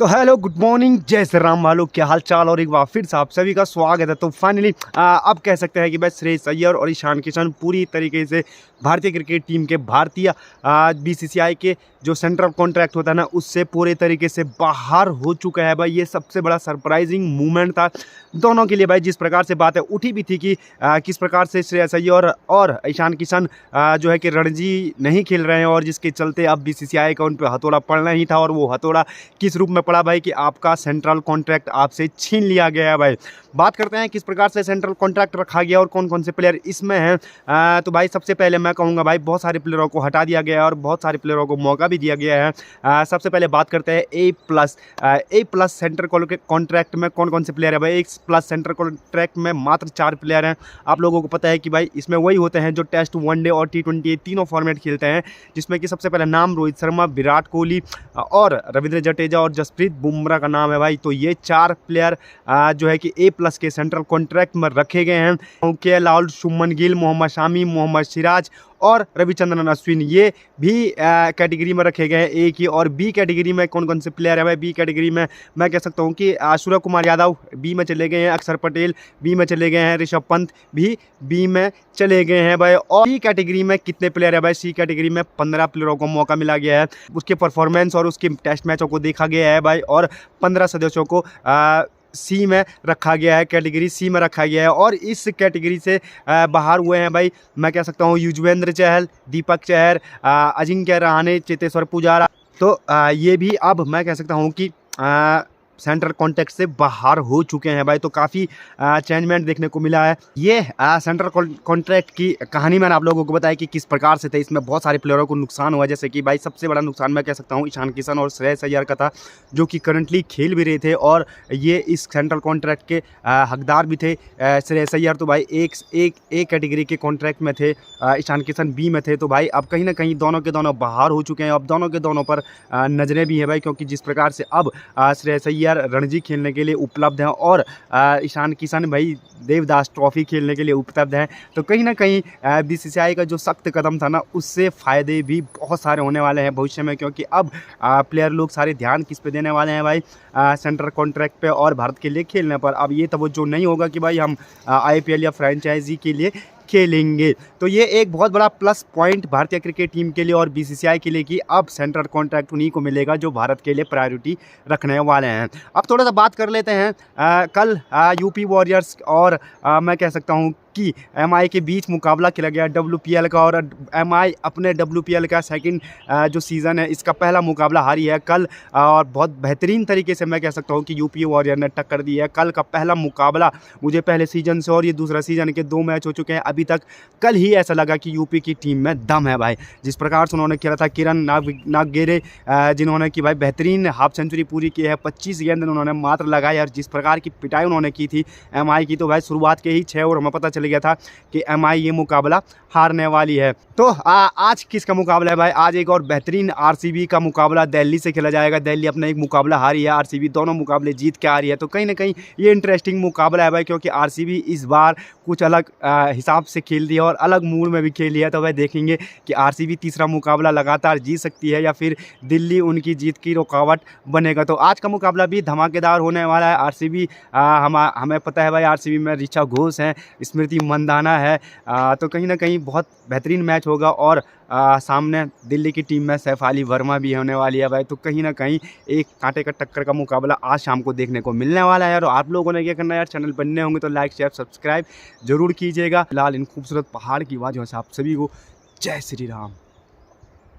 तो hello good morning जय श्री राम वालों, क्या हाल चाल। और एक बार फिर से आप सभी का स्वागत है। तो फाइनली अब कह सकते हैं कि भाई श्रेयस अय्यर और ईशान किशन पूरी तरीके से भारतीय क्रिकेट टीम के भारतीय बीसीसीआई के जो सेंट्रल कॉन्ट्रैक्ट होता है ना, उससे पूरे तरीके से बाहर हो चुका है भाई। ये सबसे बड़ा सरप्राइजिंग मूवमेंट था दोनों के लिए भाई। जिस प्रकार से बातें उठी भी थी कि किस प्रकार से श्रेयस अय्यर और ईशान किशन जो है कि रणजी नहीं खेल रहे हैं, और जिसके चलते अब बीसीसीआई का उन पर हथौड़ा पड़ना ही था। और वो हथौड़ा किस रूप में पड़ा भाई कि आपका सेंट्रल कॉन्ट्रैक्ट आपसे छीन लिया गया है भाई। बात करते हैं किस प्रकार से सेंट्रल कॉन्ट्रैक्ट रखा गया और कौन कौन से प्लेयर इसमें हैं। तो भाई सबसे पहले मैं कहूँगा भाई बहुत सारे प्लेयरों को हटा दिया गया है और बहुत सारे प्लेयरों को मौका भी दिया गया है। सबसे पहले बात करते हैं ए प्लस सेंट्रल कॉन्ट्रैक्ट में कौन कौन से प्लेयर है भाई। ए प्लस सेंट्रल कॉन्ट्रैक्ट में मात्र 4 प्लेयर हैं। आप लोगों को पता है कि भाई इसमें वही होते हैं जो टेस्ट, वनडे और T20 तीनों फॉर्मेट खेलते हैं, जिसमें कि सबसे पहले नाम रोहित शर्मा, विराट कोहली और रविंद्र जडेजा और जसप्रीत बुमराह का नाम है भाई। तो ये 4 प्लेयर जो है कि A+ के सेंट्रल कॉन्ट्रैक्ट में रखे गए हैं। KL राहुल, शुभमन गिल, मोहम्मद शामी, मोहम्मद सिराज और रविचंद्रन अश्विन ये भी कैटेगरी में रखे गए हैं ए की। और बी कैटेगरी में कौन कौन से प्लेयर है भाई। बी कैटेगरी में मैं कह सकता हूँ कि सूर्य कुमार यादव बी में चले गए हैं, अक्षर पटेल बी में चले गए हैं, ऋषभ पंत भी बी में चले गए हैं भाई। और सी कैटेगरी में कितने प्लेयर है भाई। सी कैटेगरी में 15 प्लेयरों को मौका मिला गया है। उसके परफॉर्मेंस और उसके टेस्ट मैचों को देखा गया है भाई, और 15 सदस्यों को सी में रखा गया है, कैटेगरी सी में रखा गया है। और इस कैटेगरी से बाहर हुए हैं भाई, मैं कह सकता हूँ युजवेंद्र चहल, दीपक चहर, अजिंक्य रहाणे, चेतेश्वर पुजारा। तो ये भी अब मैं कह सकता हूँ कि सेंट्रल कॉन्ट्रैक्ट से बाहर हो चुके हैं भाई। तो काफ़ी चेंजमेंट देखने को मिला है। ये सेंट्रल कॉन्ट्रैक्ट की कहानी मैंने आप लोगों को बताया कि किस प्रकार से थे। इसमें बहुत सारे प्लेयरों को नुकसान हुआ, जैसे कि भाई सबसे बड़ा नुकसान मैं कह सकता हूँ ईशान किशन और श्रेयस अय्यर का था, जो कि करंटली खेल भी रहे थे और ये इस सेंट्रल कॉन्ट्रैक्ट के हकदार भी थे। श्रेयस अय्यर तो भाई एक कैटेगरी के कॉन्ट्रैक्ट में थे, ईशान किशन बी में थे। तो भाई अब कहीं ना कहीं दोनों के दोनों बाहर हो चुके हैं। अब दोनों के दोनों पर नज़रें भी हैं भाई, क्योंकि जिस प्रकार से अब श्रेयस अय्यर रणजी खेलने के लिए उपलब्ध हैं और ईशान किशन भाई देवदास ट्रॉफी खेलने के लिए उपलब्ध हैं। तो कहीं ना कहीं बीसीसीआई का जो सख्त कदम था ना, उससे फ़ायदे भी बहुत सारे होने वाले हैं भविष्य में, क्योंकि अब प्लेयर लोग सारे ध्यान किस पे देने वाले हैं भाई, सेंट्रल कॉन्ट्रैक्ट पे और भारत के लिए खेलने पर। अब ये तवज्जो नहीं होगा कि भाई हम IPL या फ्रेंचाइजी के लिए खेलेंगे। तो ये एक बहुत बड़ा प्लस पॉइंट भारतीय क्रिकेट टीम के लिए और बीसीसीआई के लिए कि अब सेंट्रल कॉन्ट्रैक्ट उन्हीं को मिलेगा जो भारत के लिए प्रायोरिटी रखने वाले हैं। अब थोड़ा सा बात कर लेते हैं कल यूपी वॉरियर्स और मैं कह सकता हूँ कि MI के बीच मुकाबला खेला गया WPL का। और MI अपने WPL का सेकंड जो सीज़न है इसका पहला मुकाबला हारी है कल, और बहुत बेहतरीन तरीके से मैं कह सकता हूँ कि यूपी वॉरियर ने टक्कर दी है। कल का पहला मुकाबला मुझे पहले सीज़न से, और ये दूसरा सीज़न के 2 मैच हो चुके हैं अभी तक, कल ही ऐसा लगा कि यूपी की टीम में दम है भाई। जिस प्रकार से उन्होंने खेला था, किरण नागगेरे जिन्होंने कि भाई बेहतरीन हाफ सेंचुरी पूरी की है, 25 गेंद उन्होंने मात्र लगाई, और जिस प्रकार की पिटाई उन्होंने की थी MI की, तो भाई शुरुआत के ही 6 ओवर हमें पता चल गया था कि MI ये मुकाबला हारने वाली है। तो आज किसका मुकाबला है भाई। आज एक और बेहतरीन RCB का मुकाबला दिल्ली से खेला जाएगा। दिल्ली अपना एक मुकाबला हारी है, RCB दोनों मुकाबले जीत के आ रही है। तो कहीं ना कहीं ये इंटरेस्टिंग मुकाबला है भाई, क्योंकि RCB इस बार कुछ अलग हिसाब से खेल रही है और अलग मूड में भी खेली है। तो भाई देखेंगे कि RCB तीसरा मुकाबला लगातार जीत सकती है या फिर दिल्ली उनकी जीत की रुकावट बनेगा। तो आज का मुकाबला भी धमाकेदार होने वाला है। RCB हमें पता है भाई, RCB में ऋचा घोष है, स्मृति मंदाना है, तो कहीं ना कहीं बहुत बेहतरीन मैच होगा। और सामने दिल्ली की टीम में सैफ अली वर्मा भी होने वाली है भाई। तो कहीं ना कहीं एक कांटे का टक्कर का मुकाबला आज शाम को देखने को मिलने वाला है। और आप लोगों ने क्या करना है यार, चैनल बनने होंगे तो लाइक शेयर सब्सक्राइब जरूर कीजिएगा। फिलहाल इन खूबसूरत पहाड़ की आवाज़ों से आप सभी को जय श्री राम।